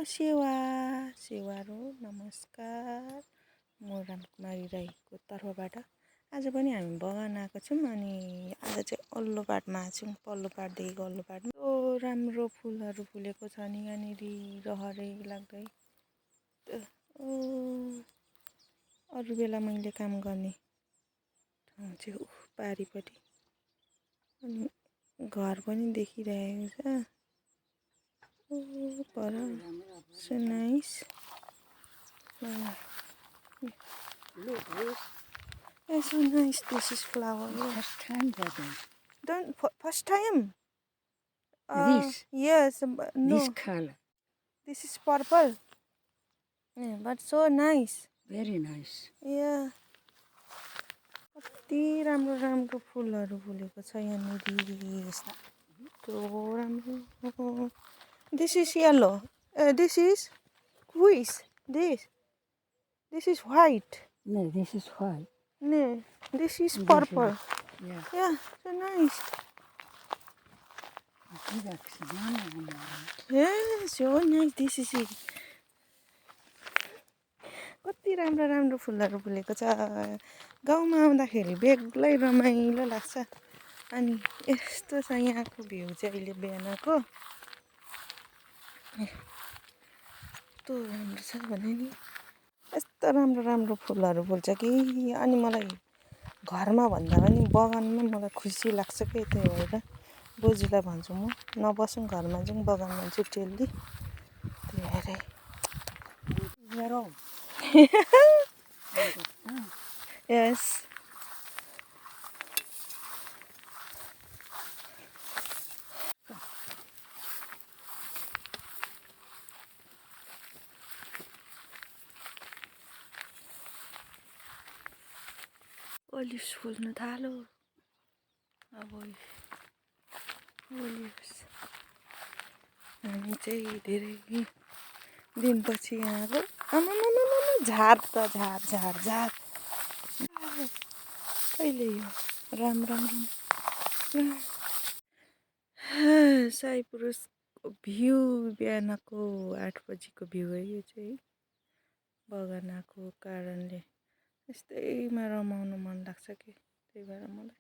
सेवा सेवारो नमस्कार। म रामकुमारी राईको तर्फबाट आज पनि हामी बगान आएको छौँ अनि आज चाहिँ वल्लो पाटमा छौँ। पल्लो पाटदेखिको वल्लो पाटमा राम्रो फुलहरू फुलेको छ नि यहाँनिर रहरै लाग्दै। अरू बेला मैले काम गर्ने ठाउँ चाहिँ पारिपट्टि अनि घर पनि देखिरहेको छ। पर so nice. Look, this. Yeah, so nice. This is flower. First time for them. Don't first time. This. Yes, no. This color. This is purple. Yeah, but so nice. Very nice. Yeah. कति राम्रो राम्रो फुलहरू फुलेको छ यहाँनिर यस्तो राम्रो. This is yellow. This is which? This is white. No, this is white. No, this is purple. Yeah. Yeah, so nice. Yeah, so nice. This is it. कति राम्रो राम्रो फुलहरू फुलेको छ. गाउँमा आउँदाखेरि बेग्लै रमाइलो लाग्छ. अनि यस्तो छ यहाँको भ्यू चाहिँ अहिले बिहानको. यस्तो राम्रो छ भने नि यस्तो राम्रो राम्रो फुलहरू फुल्छ कि अनि मलाई घरमा भन्दा पनि बगानमा मलाई खुसी लाग्छ के त्यही भएर बोजूलाई भन्छु म नबसौँ घरमा जाउँ बगानमा छुट्टिएली त्यही भएर यस ओलिभ्स फुल्न थाल्यो. अब ओलिभ्स हामी चाहिँ धेरै दिनपछि यहाँ आएको. आमामामामा झार त झार झार झार कहिले यो राम राम राम. साईपुरुषको भ्यू बिहानको 8 बजीको भ्यू है यो चाहिँ. बगान आएको कारणले यस्तैमा रमाउनु मन लाग्छ कि त्यही भएर मलाई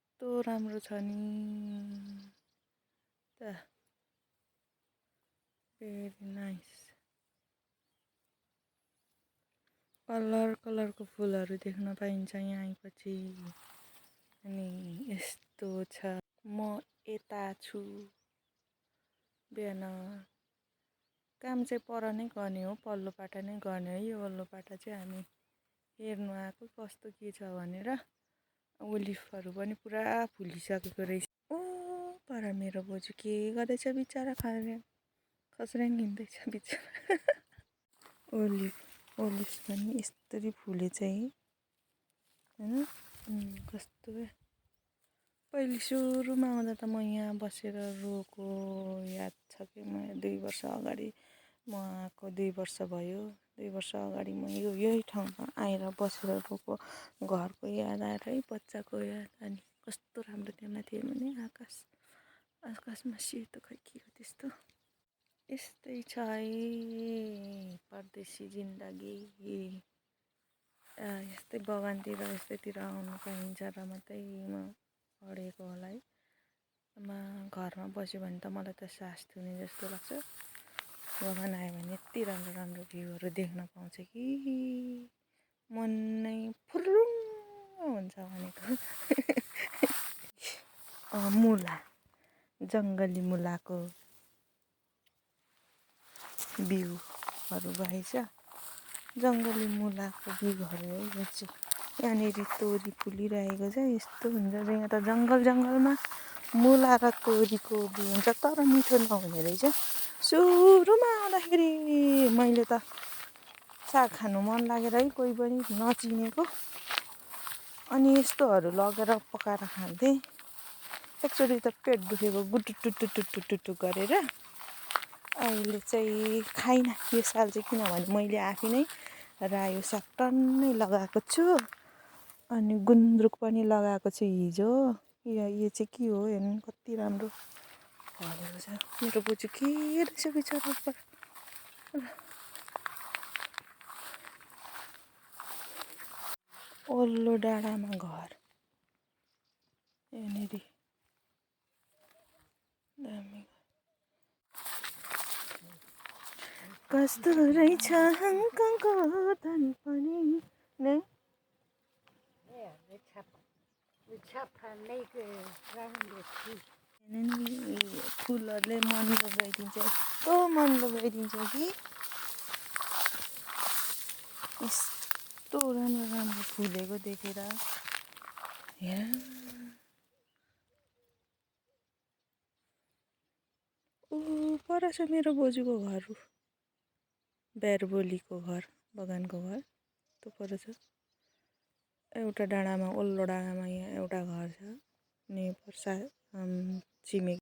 यस्तो राम्रो छ नि त. Very nice. कलर कलरको फुलहरू देख्न पाइन्छ यहाँ आएपछि. अनि यस्तो छ. म यता छु. बिहान काम चाहिँ पर नै गर्ने हो. पल्लो पाटा नै गर्ने है. यो वल्लो पाटा चाहिँ हामी हेर्नु आएको कस्तो के छ भनेर. ओलिभहरू पनि पुरा फुलिसकेको रहेछ. पर मेरो बोजू के गर्दैछ बिचरा खस्र्याङ हिँड्दैछ बिचरा. ओलिभ पनि यस्तरी फुले चाहिँ होइन. कस्तो पहिले सुरुमा आउँदा त म यहाँ बसेर रोएको याद छ कि म 2 वर्ष अगाडि म आएको 2 वर्ष भयो. 2 वर्ष अगाडि म यही ठाउँमा आएर बसेर रोएको घरको याद आएर है बच्चाको याद. अनि कस्तो राम्रो त्यहाँ माथि हेर्नु नि आकाशमा सेतो खै के हो त्यस्तो. यस्तै छ है परदेशी जिन्दगी. यस्तै बगानतिर यस्तैतिर आउनु पाइन्छ र मात्रै म पढेको होला है. घरमा बस्यो भने त मलाई त सास थुने जस्तो लाग्छ. बगान आयो भने यति राम्रो राम्रो भ्यूहरू देख्न पाउँछ कि मन नै फुरुङ हुन्छ भनेको. मुला जङ्गली मुलाको बिउहरू रहेछ. जङ्गली मुलाको बिउहरू है यो चाहिँ. यहाँनिर तोरी फुलिरहेको छ. यस्तो हुन्छ यहाँ त जङ्गलमा मुला र तोरीको बिउ हुन्छ तर मिठो नहुने रहेछ. सुरुमा आउँदाखेरि मैले त साग खानु मन लागेर है कोही पनि नचिनेको अनि यस्तोहरू लगेर पकाएर खान्थेँ. एकचोटि त पेट दुखेको गुटुटुटुटुटुटु गरेर. अहिले चाहिँ खाइनँ यो साल चाहिँ किनभने मैले आफै नै रायो साग टन्नै लगाएको छु. अनि गुन्द्रुक पनि लगाएको छु हिजो. यो चाहिँ के हो हेर्नु कति राम्रो भनेको छ मेरो बोजू के रहेछ बिचरा उपर ओल्लो डाँडामा घर यहाँनिर दामी कस्तो रहेछ हङकङको धन पनि नै फुलहरूले मन लोभ्याइदिन्छ यस्तो मन लोभ्याइदिन्छ कि यस्तो राम्रो राम्रो फुलेको देखेर हेर पर छ मेरो बोजूको घर बेरबोलीको घर बगानको घर त्यो पर छ एउटा डाँडामा ओल्लो डाँडामा यहाँ एउटा घर छ अनि छिमेकी